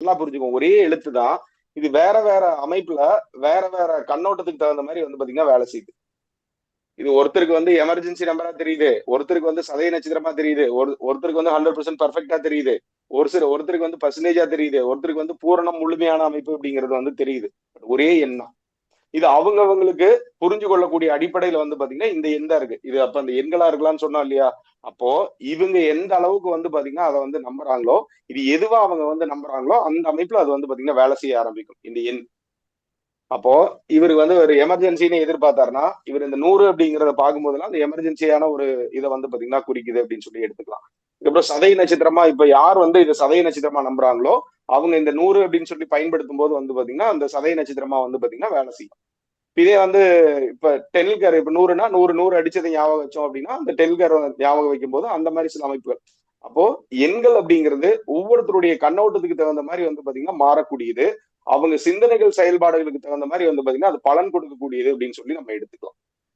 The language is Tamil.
நல்லா புரிஞ்சுக்கோங்க. ஒரே எழுத்து தான். இது வேற வேற அமைப்புல வேற வேற கண்ணோட்டத்துக்கு தகுந்த மாதிரி வந்து பாத்தீங்கன்னா வேலை செய்யுது. இது ஒருத்தருக்கு வந்து எமர்ஜென்சி நம்பரா தெரியுது, ஒருத்தருக்கு வந்து சதய நட்சத்திரமா தெரியுது, ஒருத்தருக்கு வந்து 100% பெர்ஃபெக்ட்டா தெரியுது, ஒருத்தருக்கு வந்து பெர்சன்டேஜா தெரியுது, ஒருத்தருக்கு வந்து பூரணம் முழுமையான அமைப்பு அப்படிங்கிறது வந்து தெரியுது. ஒரே எண் தான். இது அவங்கவங்களுக்கு புரிஞ்சு கொள்ளக்கூடிய அடிப்படையில வந்து பாத்தீங்கன்னா இந்த எண் தான் இருக்கு. இது அப்ப அந்த எண்களா இருக்கலாம்னு சொன்னோம் இல்லையா? அப்போ இவங்க எந்த அளவுக்கு வந்து பாத்தீங்கன்னா அத வந்து நம்புறாங்களோ, இது எதுவா அவங்க வந்து நம்புறாங்களோ அந்த அமைப்புல அது வந்து பாத்தீங்கன்னா வேலை செய்ய ஆரம்பிக்கும். இந்த எண். அப்போ இவரு வந்து ஒரு எமர்ஜென்சின்னு எதிர்பார்த்தாருன்னா, இவரு இந்த 100 அப்படிங்கிறத பார்க்கும்போதெல்லாம் அந்த எமர்ஜென்சியான ஒரு இத வந்து பார்த்தீங்கன்னா குறிக்குது அப்படின்னு சொல்லி எடுத்துக்கலாம். இதுக்கப்புறம் சதய நட்சத்திரமா இப்ப யார் வந்து இத சதய நட்சத்திரமா நம்புறாங்களோ, அவங்க இந்த 100 அப்படின்னு சொல்லி பயன்படுத்தும்போது வந்து பார்த்தீங்கன்னா, அந்த சதய நட்சத்திரமா வந்து பார்த்தீங்கன்னா வேலை செய்யும். இதே வந்து இப்ப டெண்டுல்கர் இப்ப 100ன்னா 100 100 அடிச்சத ஞாபகம் வச்சோம் அப்படின்னா, அந்த டெண்டுல்கர் ஞாபகம் வைக்கும்போது அந்த மாரி சில அமைப்புகள். அப்போ எண்கள் அப்படிங்கிறது ஒவ்வொருத்தருடைய கண்ணோட்டத்துக்கு தகுந்த மாரி வந்து பார்த்தீங்கன்னா மாறக்கூடியது. அவங்க சிந்தனைகள், செயல்பாடுகளுக்கு தகுந்த மாரி வந்து பார்த்தீங்கன்னா, அது பலன் கொடுக்கக்கூடியது அப்படின்னு சொல்லி நம்ம எடுத்துக்கலாம்.